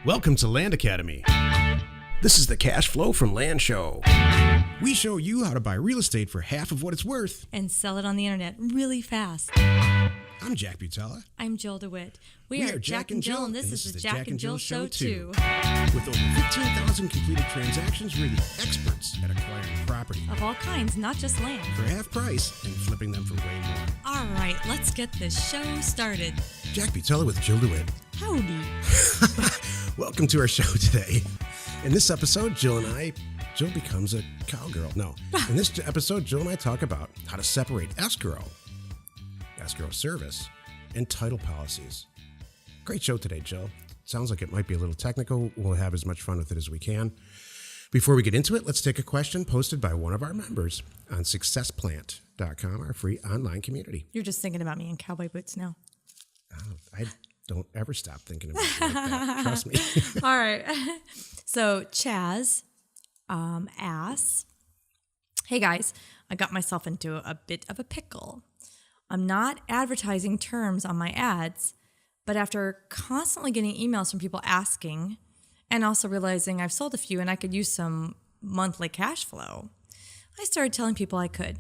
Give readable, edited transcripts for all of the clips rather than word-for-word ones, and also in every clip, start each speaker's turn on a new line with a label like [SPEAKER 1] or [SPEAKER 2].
[SPEAKER 1] Welcome to Land Academy. This is the Cash Flow from Land Show. We show you how to buy real estate for half of what it's worth
[SPEAKER 2] and sell it on the internet really fast.
[SPEAKER 1] I'm Jack Butala.
[SPEAKER 2] I'm Jill DeWit. We are Jack and Jill, and this is the Jack and Jill Show, too.
[SPEAKER 1] With over 15,000 completed transactions, we're the experts at acquiring property.
[SPEAKER 2] Of all kinds, not just land.
[SPEAKER 1] For half price and flipping them for way more.
[SPEAKER 2] All right, let's get this show started.
[SPEAKER 1] Jack Butala with Jill DeWit.
[SPEAKER 2] Howdy.
[SPEAKER 1] Welcome to our show today. In this episode, Jill becomes a cowgirl. No. In this episode, Jill and I talk about how to separate escrow service, and title policies. Great show today, Jill. Sounds like it might be a little technical. We'll have as much fun with it as we can. Before we get into it, let's take a question posted by one of our members on successplant.com, our free online community.
[SPEAKER 2] You're just thinking about me in cowboy boots now.
[SPEAKER 1] Oh, I don't ever stop thinking about you like that. Trust me.
[SPEAKER 2] All right. So Chaz asks, hey guys, I got myself into a bit of a pickle. I'm not advertising terms on my ads, but after constantly getting emails from people asking and also realizing I've sold a few and I could use some monthly cash flow, I started telling people I could.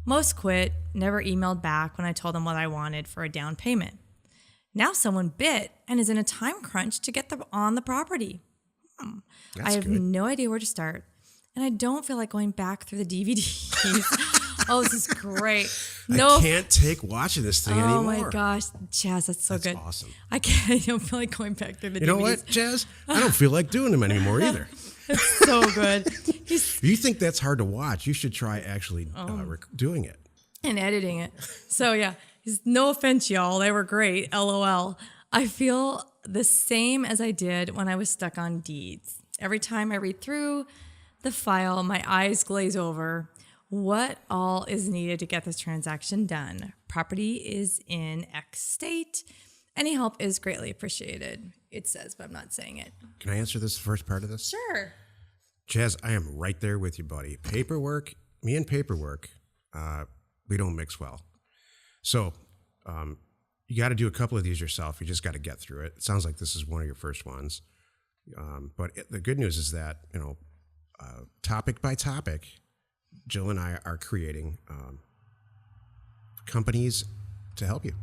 [SPEAKER 2] Most quit, never emailed back when I told them what I wanted for a down payment. Now someone bit and is in a time crunch to get them on the property. I have no idea where to start, and I don't feel like going back through the DVDs. Oh, this is great.
[SPEAKER 1] I can't take watching this thing anymore.
[SPEAKER 2] Oh my gosh, Chaz, that's so good.
[SPEAKER 1] That's awesome.
[SPEAKER 2] I don't feel like going back through the DVDs.
[SPEAKER 1] You know what, Chaz? I don't feel like doing them anymore either.
[SPEAKER 2] It's so good.
[SPEAKER 1] If you think that's hard to watch, you should try actually doing it.
[SPEAKER 2] And editing it. So yeah, no offense, y'all. They were great. LOL. I feel the same as I did when I was stuck on deeds. Every time I read through the file, my eyes glaze over. What all is needed to get this transaction done? Property is in X state. Any help is greatly appreciated. It says, but I'm not saying it.
[SPEAKER 1] Can I answer this first part of this?
[SPEAKER 2] Sure.
[SPEAKER 1] Chaz, I am right there with you, buddy. Me and paperwork, we don't mix well. So you got to do a couple of these yourself. You just got to get through it. It sounds like this is one of your first ones. But the good news is that, topic by topic, Jill and I are creating companies to help you.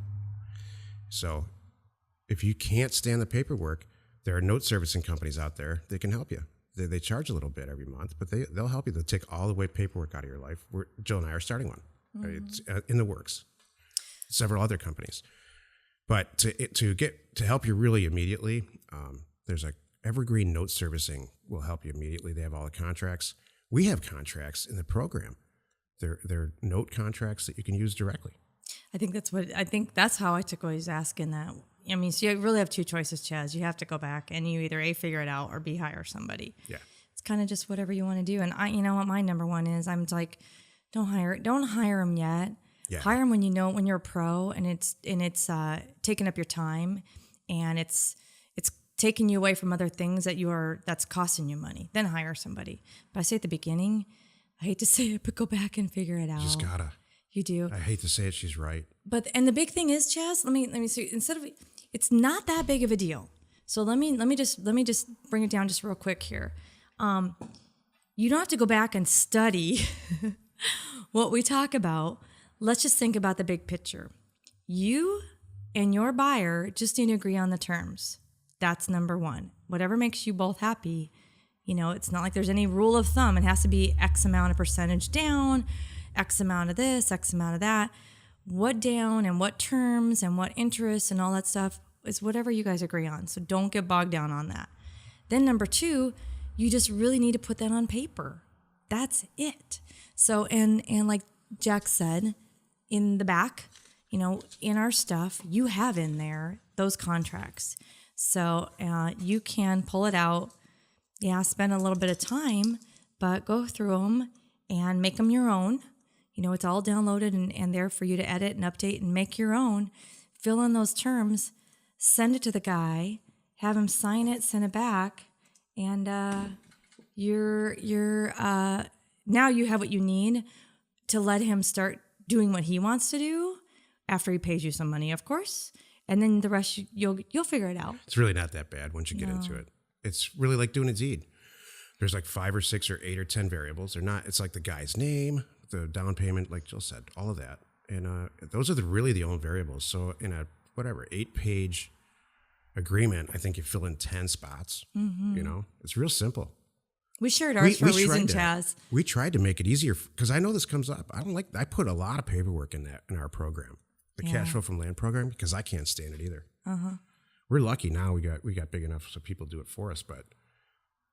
[SPEAKER 1] So if you can't stand the paperwork, there are note servicing companies out there that can help you. They charge a little bit every month, but they'll help you. They'll take all the way paperwork out of your life. Jill and I are starting one. Mm-hmm. It's in the works. Several other companies. But to help you really immediately, there's Evergreen Note Servicing will help you immediately. They have all the contracts. We have contracts in the program. They're note contracts that you can use directly. I think
[SPEAKER 2] that's how I took what he's asking that. I mean, so you really have two choices, Chaz. You have to go back and you either A, figure it out, or B, hire somebody.
[SPEAKER 1] Yeah.
[SPEAKER 2] It's kind of just whatever you want to do. And you know what my number one is? I'm like, don't hire them yet. Yeah. Hire them when you're a pro and it's taking up your time and it's taking you away from other things that's costing you money. Then hire somebody. But I say at the beginning, I hate to say it, but go back and figure it out.
[SPEAKER 1] You just gotta.
[SPEAKER 2] You do.
[SPEAKER 1] I hate to say it, she's right.
[SPEAKER 2] And the big thing is, Chaz, let me see. It's not that big of a deal. So let me just bring it down just real quick here. You don't have to go back and study what we talk about. Let's just think about the big picture. You and your buyer just need to agree on the terms. That's number one. Whatever makes you both happy. It's not like there's any rule of thumb. It has to be X amount of percentage down, X amount of this, X amount of that. What down and what terms and what interest and all that stuff is whatever you guys agree on. So don't get bogged down on that. Then number two, you just really need to put that on paper. That's it. So, and like Jack said, in the back, in our stuff, you have in there those contracts. So you can pull it out. Yeah, spend a little bit of time, but go through them and make them your own. It's all downloaded and there for you to edit and update and make your own. Fill in those terms, send it to the guy, have him sign it, send it back, and you're now you have what you need to let him start doing what he wants to do after he pays you some money, of course. and then the rest you'll figure it out.
[SPEAKER 1] It's really not that bad once you get into it. It's really like doing a deed. There's like 5 or 6 or 8 or 10 variables. They're not. It's like the guy's name, the down payment, like Jill said, all of that, and those are really the only variables. So in a 8-page agreement, I think you fill in 10 spots. You know, it's real simple.
[SPEAKER 2] We shared ours for a reason, Chaz.
[SPEAKER 1] We tried to make it easier because I know this comes up. I put a lot of paperwork in our program, the cash flow from land program, because I can't stand it either. We're lucky now. We got big enough so people do it for us, but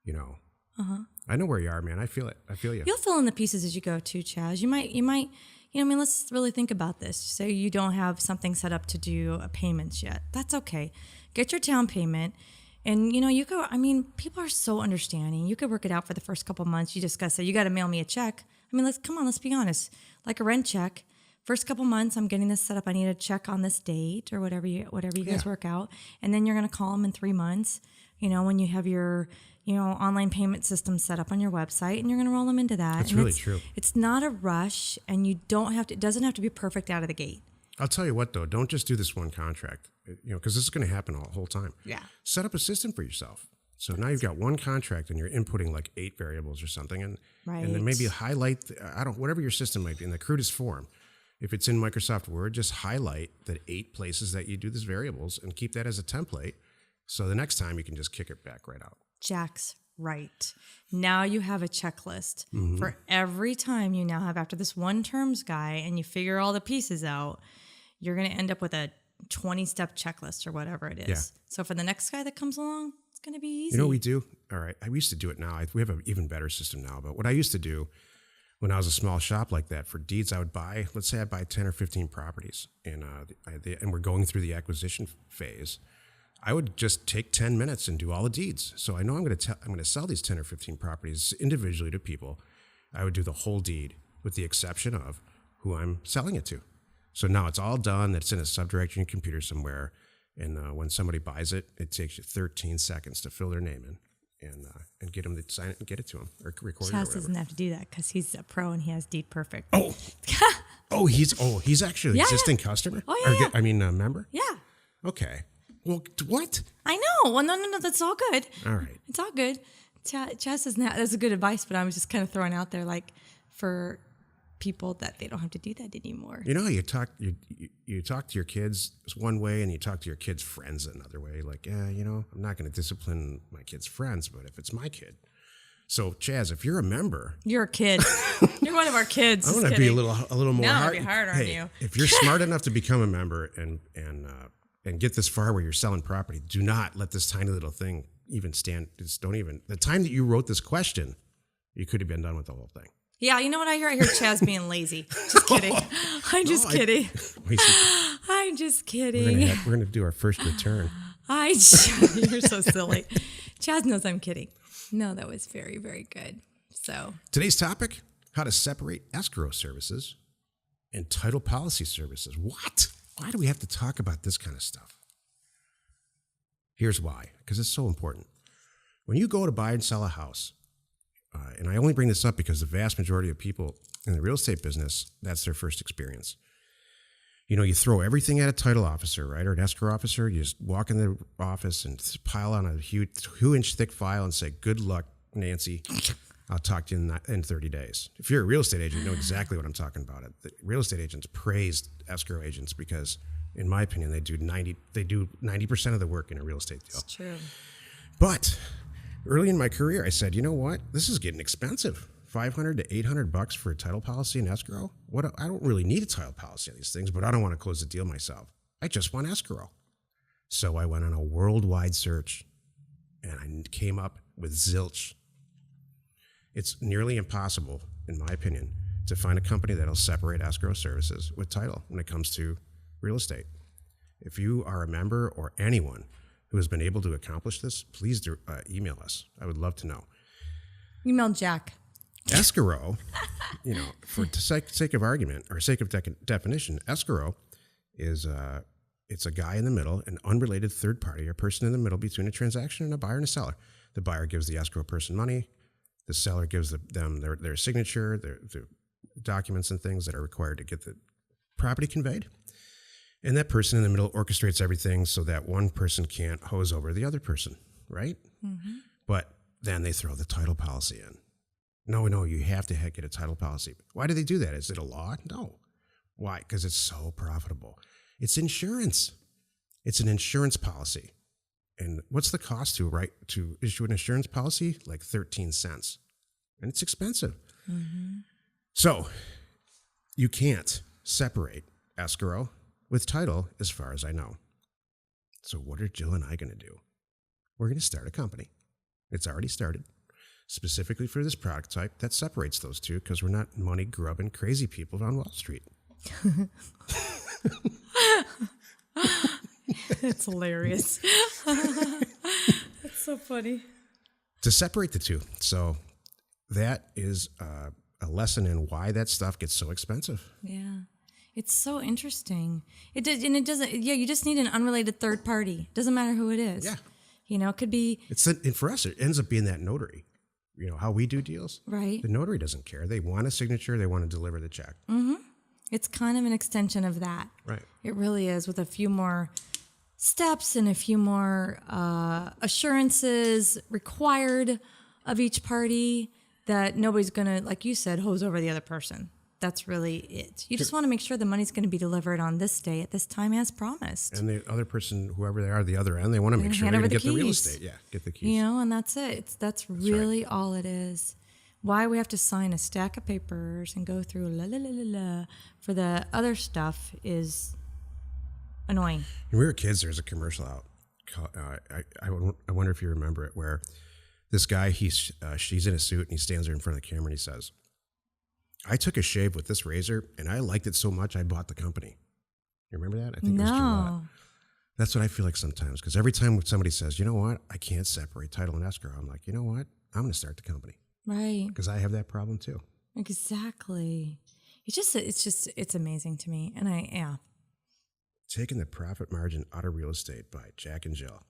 [SPEAKER 1] you know, I know where you are, man. I feel it. I feel you.
[SPEAKER 2] You'll fill in the pieces as you go too, Chaz. You might. I mean, let's really think about this. So you don't have something set up to do payments yet. That's okay. Get your down payment. And, you go, people are so understanding. You could work it out for the first couple months. You just got to say, you got to mail me a check. I mean, let's be honest. Like a rent check. First couple months, I'm getting this set up. I need a check on this date or whatever you guys work out. And then you're going to call them in 3 months, when you have your, online payment system set up on your website, and you're going to roll them into that.
[SPEAKER 1] That's really true.
[SPEAKER 2] It's not a rush, and it doesn't have to be perfect out of the gate.
[SPEAKER 1] I'll tell you what, though, don't just do this one contract, because this is going to happen the whole time. Yeah. Set up a system for yourself. So now you've got one contract and you're inputting like 8 variables or something, and then maybe highlight, whatever your system might be in the crudest form. If it's in Microsoft Word, just highlight the 8 places that you do these variables and keep that as a template. So the next time you can just kick it back right out. Jack's
[SPEAKER 2] right. Now you have a checklist for every time you now have after this one terms guy and you figure all the pieces out. You're going to end up with a 20-step checklist or whatever it is. Yeah. So for the next guy that comes along, it's going to be easy.
[SPEAKER 1] You know what we do? All right. I used to do it now. We have an even better system now. But what I used to do when I was a small shop like that, for deeds, I would buy, let's say I buy 10 or 15 properties, and we're going through the acquisition phase. I would just take 10 minutes and do all the deeds. So I know I'm going to sell these 10 or 15 properties individually to people. I would do the whole deed with the exception of who I'm selling it to. So now it's all done. It's in a subdirectory in your computer somewhere. And when somebody buys it, it takes you 13 seconds to fill their name in and get them to sign it and get it to them or record it or whatever.
[SPEAKER 2] Chaz doesn't have to do that because he's a pro and he has Deed Perfect.
[SPEAKER 1] He's actually an existing customer?
[SPEAKER 2] Oh, yeah.
[SPEAKER 1] Member?
[SPEAKER 2] Yeah.
[SPEAKER 1] Okay. Well, what?
[SPEAKER 2] I know. Well, no, that's all good.
[SPEAKER 1] All right.
[SPEAKER 2] It's all good. Chaz doesn't have, that's a good advice, but I was just kind of throwing out there like for people that they don't have to do that anymore.
[SPEAKER 1] You talk to your kids one way and you talk to your kids' friends another way. Like, I'm not going to discipline my kids' friends, but if it's my kid. So, Chaz, if you're a member,
[SPEAKER 2] you're a kid. You're one of our kids.
[SPEAKER 1] I'm going to be a little more hard.
[SPEAKER 2] Be hard on you.
[SPEAKER 1] If you're smart enough to become a member and get this far where you're selling property, do not let this tiny little thing even stand. Just don't even. The time that you wrote this question, you could have been done with the whole thing.
[SPEAKER 2] Yeah, you know what I hear? I hear Chaz being lazy. Just kidding. I'm just kidding. I'm just kidding.
[SPEAKER 1] We're going to do our first return.
[SPEAKER 2] You're so silly. Chaz knows I'm kidding. No, that was very, very good. So
[SPEAKER 1] today's topic, how to separate escrow services and title policy services. What? Why do we have to talk about this kind of stuff? Here's why, because it's so important. When you go to buy and sell a house, and I only bring this up because the vast majority of people in the real estate business, that's their first experience. You throw everything at a title officer, right, or an escrow officer. You just walk in the office and pile on a huge 2-inch thick file and say, "Good luck, Nancy. I'll talk to you in 30 days." If you're a real estate agent, you know exactly what I'm talking about. The real estate agents praise escrow agents because, in my opinion, they do 90% of the work in a real estate deal.
[SPEAKER 2] It's true.
[SPEAKER 1] But early in my career, I said, you know what? This is getting expensive. $500 to $800 for a title policy and escrow. I don't really need a title policy on these things, but I don't want to close the deal myself. I just want escrow. So I went on a worldwide search, and I came up with zilch. It's nearly impossible, in my opinion, to find a company that'll separate escrow services with title when it comes to real estate. If you are a member or anyone who has been able to accomplish this, please email us. I would love to know.
[SPEAKER 2] Email Jack.
[SPEAKER 1] Escrow, for sake of argument or sake of definition, escrow is it's a guy in the middle, an unrelated third party, a person in the middle between a transaction and a buyer and a seller. The buyer gives the escrow person money. The seller gives them their signature, their documents and things that are required to get the property conveyed. And that person in the middle orchestrates everything so that one person can't hose over the other person, right? Mm-hmm. But then they throw the title policy in. No, you have to get a title policy. Why do they do that? Is it a law? No. Why? Because it's so profitable. It's insurance. It's an insurance policy. And what's the cost to issue an insurance policy? Like 13 cents. And it's expensive. Mm-hmm. So you can't separate escrow with title as far as I know. So what are Jill and I going to do? We're going to start a company. It's already started. Specifically for this product type that separates those two because we're not money-grubbing crazy people on Wall Street.
[SPEAKER 2] It's hilarious. That's so funny.
[SPEAKER 1] To separate the two. So that is a lesson in why that stuff gets so expensive.
[SPEAKER 2] Yeah. It's so interesting. It doesn't, you just need an unrelated third party. Doesn't matter who it is.
[SPEAKER 1] Yeah.
[SPEAKER 2] It could be.
[SPEAKER 1] And for us, it ends up being that notary. How we do deals.
[SPEAKER 2] Right.
[SPEAKER 1] The notary doesn't care. They want a signature. They want to deliver the check.
[SPEAKER 2] Mm-hmm. It's kind of an extension of that.
[SPEAKER 1] Right.
[SPEAKER 2] It really is, with a few more steps and a few more assurances required of each party that nobody's going to, like you said, hose over the other person. That's really it. You just want to make sure the money's going to be delivered on this day at this time as promised.
[SPEAKER 1] And the other person, whoever they are, the other end, they want to make sure they're going to get the real estate. Yeah, get the keys.
[SPEAKER 2] And that's it. That's really right. All it is. Why we have to sign a stack of papers and go through for the other stuff is annoying.
[SPEAKER 1] When we were kids, there was a commercial out. I wonder if you remember it, where this guy, she's in a suit and he stands there in front of the camera and he says, I took a shave with this razor and I liked it so much I bought the company. You remember that? I think it was DeWit. That's what I feel like sometimes, because every time somebody says, you know what, I can't separate title and escrow, I'm like, you know what, I'm going to start the company.
[SPEAKER 2] Right.
[SPEAKER 1] Because I have that problem too.
[SPEAKER 2] Exactly. It's amazing to me. And
[SPEAKER 1] Taking the profit margin out of real estate by Jack and Jill.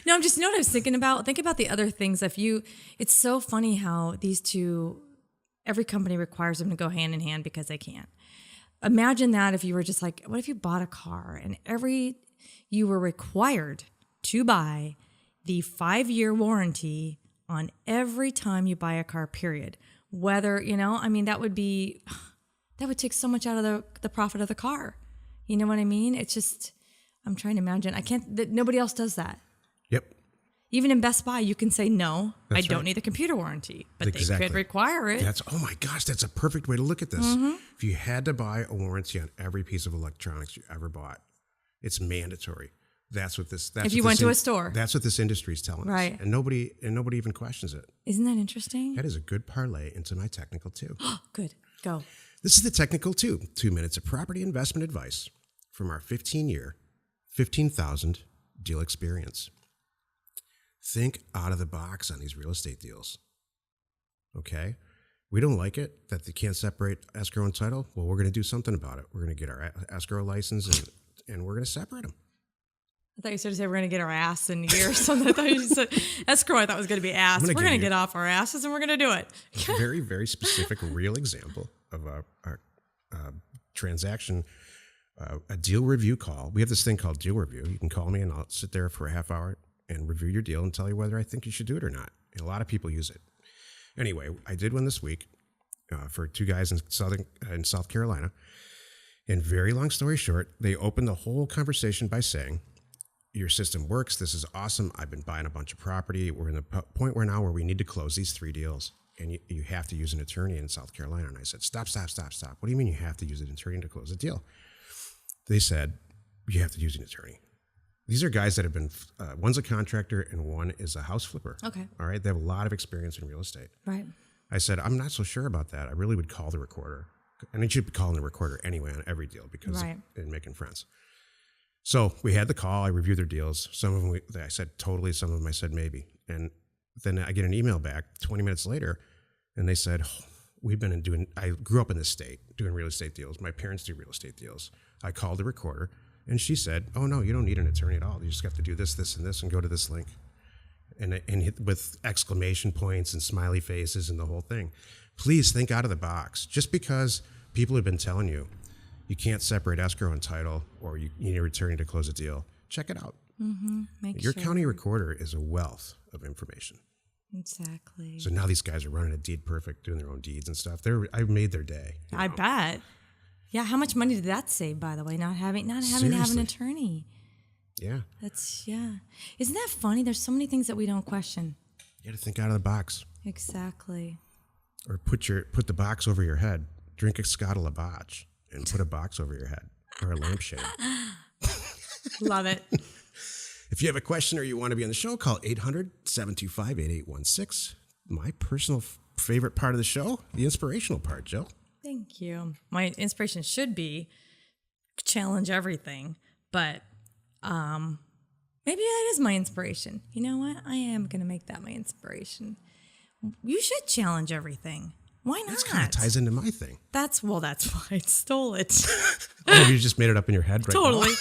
[SPEAKER 2] No, I'm just, what I was thinking about? Think about the other things. It's so funny how these two, every company requires them to go hand in hand because they can't. Imagine that if you were just like, what if you bought a car and you were required to buy the 5-year warranty on every time you buy a car, period. Whether, that would take so much out of the profit of the car. You know what I mean? It's just, I'm trying to imagine. Nobody else does that.
[SPEAKER 1] Yep.
[SPEAKER 2] Even in Best Buy, you can say, no, I don't need the computer warranty, but they could require it.
[SPEAKER 1] Oh my gosh, that's a perfect way to look at this. Mm-hmm. If you had to buy a warranty on every piece of electronics you ever bought, it's mandatory. That's if you
[SPEAKER 2] went to a store.
[SPEAKER 1] That's what this industry is telling us. And nobody even questions it.
[SPEAKER 2] Isn't that interesting?
[SPEAKER 1] That is a good parlay into my technical two.
[SPEAKER 2] Good. Go.
[SPEAKER 1] This is the technical two. 2 minutes of property investment advice from our 15-year, 15,000 deal experience. Think out of the box on these real estate deals. Okay? We don't like it that they can't separate escrow and title. Well, we're going to do something about it. We're going to get our escrow license and we're going to separate them.
[SPEAKER 2] I thought you said we're going to get our ass in gear or something. I thought you said escrow. I thought was going to be ass. We're going to get off our asses and we're going to do it.
[SPEAKER 1] A very, very specific, real example of a transaction, a deal review call. We have this thing called deal review. You can call me and I'll sit there for a half hour and review your deal and tell you whether I think you should do it or not. And a lot of people use it. Anyway, I did one this week for two guys in South Carolina. And very long story short, they opened the whole conversation by saying, your system works. This is awesome. I've been buying a bunch of property. We're in the point where we need to close these 3 deals. And you have to use an attorney in South Carolina. And I said, stop. What do you mean you have to use an attorney to close a deal? They said, you have to use an attorney. These are guys that have been, one's a contractor and one is a house flipper.
[SPEAKER 2] Okay.
[SPEAKER 1] All right. They have a lot of experience in real estate.
[SPEAKER 2] Right.
[SPEAKER 1] I said, I'm not so sure about that. I really would call the recorder. And I should be calling the recorder anyway on every deal because in making friends. So we had the call. I reviewed their deals. Some of them I said totally. Some of them I said maybe. And then I get an email back 20 minutes later, and they said, I grew up in this state doing real estate deals. My parents do real estate deals. I called the recorder, and she said, oh, no, you don't need an attorney at all. You just have to do this, this, and this, and go to this link. And hit with exclamation points and smiley faces and the whole thing. Please think out of the box. Just because people have been telling you, you can't separate escrow and title, or you need a attorney to close a deal, check it out. Your county recorder is a wealth of information.
[SPEAKER 2] Exactly.
[SPEAKER 1] So now these guys are running a deed perfect, doing their own deeds and stuff. I made their day.
[SPEAKER 2] I bet. Yeah, how much money did that save, by the way? Not having to have an attorney.
[SPEAKER 1] Yeah.
[SPEAKER 2] Isn't that funny? There's so many things that we don't question.
[SPEAKER 1] You got to think out of the box.
[SPEAKER 2] Exactly.
[SPEAKER 1] Or put the box over your head. Drink a Scott of Labatt and put a box over your head, or a lampshade.
[SPEAKER 2] Love it.
[SPEAKER 1] If you have a question or you want to be on the show, call 800-725-8816. My personal favorite part of the show, the inspirational part, Jill.
[SPEAKER 2] Thank you. My inspiration should be challenge everything, but maybe that is my inspiration. You know what? I am going to make that my inspiration. You should challenge everything. Why not?
[SPEAKER 1] That kind of ties into my thing.
[SPEAKER 2] That's why I stole it.
[SPEAKER 1] Oh, you just made it up in your head right
[SPEAKER 2] Totally.
[SPEAKER 1] now?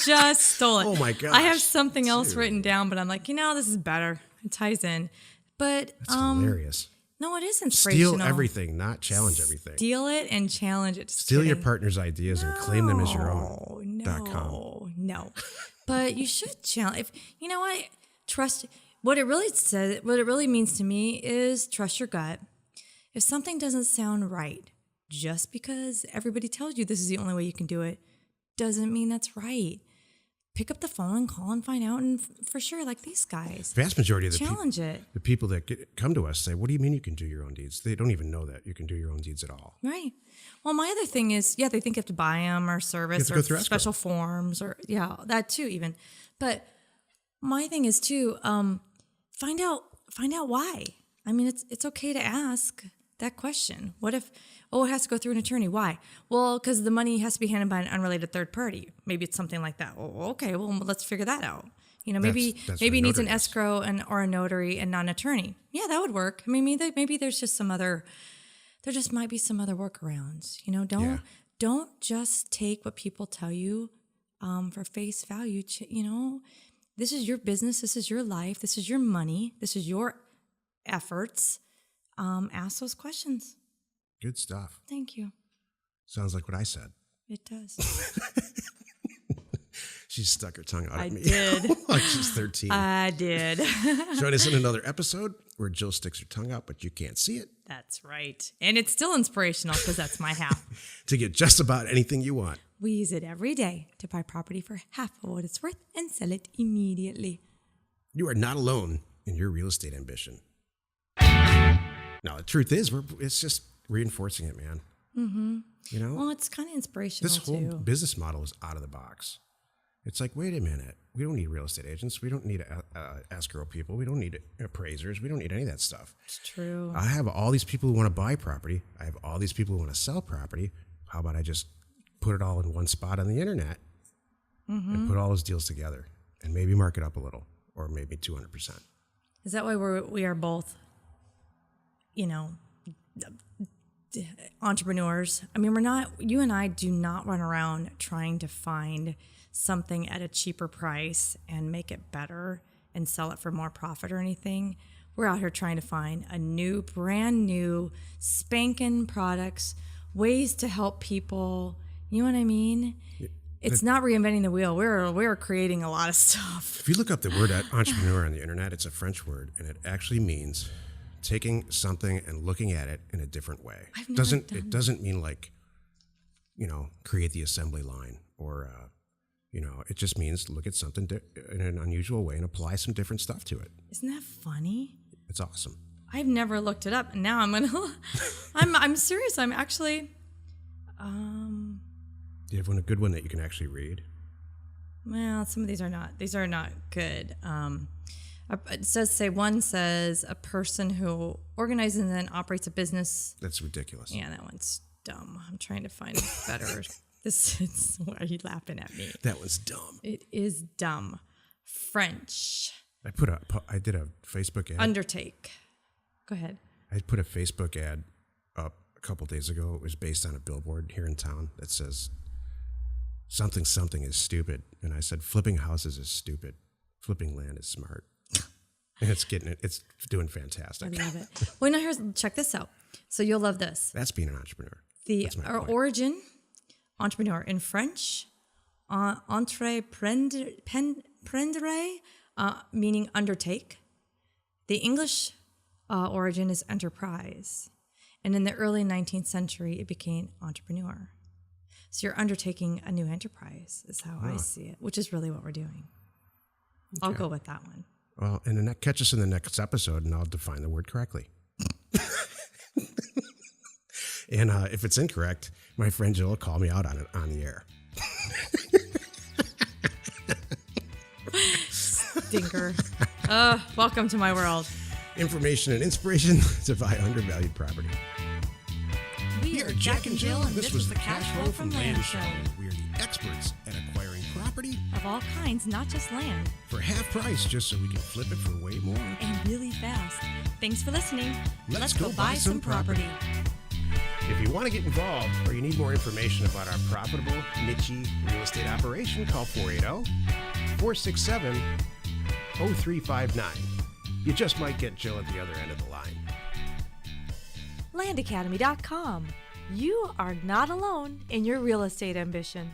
[SPEAKER 2] Just stole it.
[SPEAKER 1] Oh my gosh.
[SPEAKER 2] I have something else written down, but I'm like, this is better. It ties in. But
[SPEAKER 1] that's hilarious.
[SPEAKER 2] No, it is inspirational.
[SPEAKER 1] Steal everything, not challenge everything.
[SPEAKER 2] Steal it and challenge it.
[SPEAKER 1] Steal your partner's ideas and claim them as your own.
[SPEAKER 2] No. But you should challenge. If you know what, trust. What it really means to me is trust your gut. If something doesn't sound right, just because everybody tells you this is the only way you can do it, doesn't mean that's right. Pick up the phone and call and find out, and for sure, like these guys.
[SPEAKER 1] Vast majority of
[SPEAKER 2] the
[SPEAKER 1] people that come to us say, "What do you mean you can do your own deeds?" They don't even know that you can do your own deeds at all.
[SPEAKER 2] Right. Well, my other thing is, they think you have to buy them or service or special forms or that too even. But my thing is too, find out why. I mean, it's okay to ask that question. What if? Oh, it has to go through an attorney. Why? Well, because the money has to be handled by an unrelated third party. Maybe it's something like that. Well, okay, well, let's figure that out. Maybe it needs an escrow or a notary and not an attorney. Yeah, that would work. I mean, maybe there's just there just might be some other workarounds. Don't just take what people tell you for face value. This is your business. This is your life. This is your money. This is your efforts. Ask those questions.
[SPEAKER 1] Good stuff.
[SPEAKER 2] Thank you.
[SPEAKER 1] Sounds like what I said.
[SPEAKER 2] It does.
[SPEAKER 1] She stuck her tongue out at me.
[SPEAKER 2] I did.
[SPEAKER 1] Like she's 13.
[SPEAKER 2] I did.
[SPEAKER 1] Join us in another episode where Jill sticks her tongue out, but you can't see it.
[SPEAKER 2] That's right. And it's still inspirational because that's my half.
[SPEAKER 1] To get just about anything you want.
[SPEAKER 2] We use it every day to buy property for half of what it's worth and sell it immediately.
[SPEAKER 1] You are not alone in your real estate ambition. Now, the truth is, it's just reinforcing it, man. Mm-hmm.
[SPEAKER 2] Well, it's kind of inspirational,
[SPEAKER 1] this whole business model is out of the box. It's like, wait a minute. We don't need real estate agents. We don't need escrow people. We don't need appraisers. We don't need any of that stuff.
[SPEAKER 2] It's true.
[SPEAKER 1] I have all these people who want to buy property. I have all these people who want to sell property. How about I just put it all in one spot on the internet and put all those deals together and maybe mark it up a little, or maybe 200%.
[SPEAKER 2] Is that why we are both, entrepreneurs? I mean, you and I do not run around trying to find something at a cheaper price and make it better and sell it for more profit or anything. We're out here trying to find brand new, spanking products, ways to help people. You know what I mean? It's not reinventing the wheel. We're creating a lot of stuff.
[SPEAKER 1] If you look up the word entrepreneur on the internet, it's a French word, and it actually means taking something and looking at it in a different way. It doesn't mean like, create the assembly line or, it just means look at something in an unusual way and apply some different stuff to it.
[SPEAKER 2] Isn't that funny?
[SPEAKER 1] It's awesome.
[SPEAKER 2] I've never looked it up, and now I'm gonna. I'm serious. I'm actually.
[SPEAKER 1] Do you have a good one that you can actually read?
[SPEAKER 2] Well, some of these are not. These are not good. One says a person who organizes and then operates a business.
[SPEAKER 1] That's ridiculous.
[SPEAKER 2] Yeah, that one's dumb. I'm trying to find better. Why are you laughing at me?
[SPEAKER 1] That one's dumb.
[SPEAKER 2] It is dumb. French.
[SPEAKER 1] I did a Facebook ad.
[SPEAKER 2] Undertake. Go ahead.
[SPEAKER 1] I put a Facebook ad up a couple days ago. It was based on a billboard here in town that says something is stupid. And I said, flipping houses is stupid. Flipping land is smart. And it's doing fantastic.
[SPEAKER 2] I love it. Well, now check this out. So you'll love this.
[SPEAKER 1] That's being an entrepreneur.
[SPEAKER 2] The origin entrepreneur. In French, entreprendre, meaning undertake. The English origin is enterprise. And in the early 19th century, it became entrepreneur. So you're undertaking a new enterprise is how I see it, which is really what we're doing. Okay. I'll go with that one.
[SPEAKER 1] Well, and then catch us in the next episode, and I'll define the word correctly. And if it's incorrect, my friend Jill will call me out on it on the air.
[SPEAKER 2] Stinker. Welcome to my world.
[SPEAKER 1] Information and inspiration to buy undervalued property.
[SPEAKER 2] We are Jack and Jill, and this was the Cash Flow from Land Show.
[SPEAKER 1] We are the experts at acquiring property
[SPEAKER 2] of all kinds, not just land.
[SPEAKER 1] For half price, just so we can flip it for way more.
[SPEAKER 2] And really fast. Thanks for listening.
[SPEAKER 1] Let's go buy some property. If you want to get involved or you need more information about our profitable, niche real estate operation, call 480-467-0359. You just might get Jill at the other end of the line.
[SPEAKER 2] Landacademy.com. You are not alone in your real estate ambition.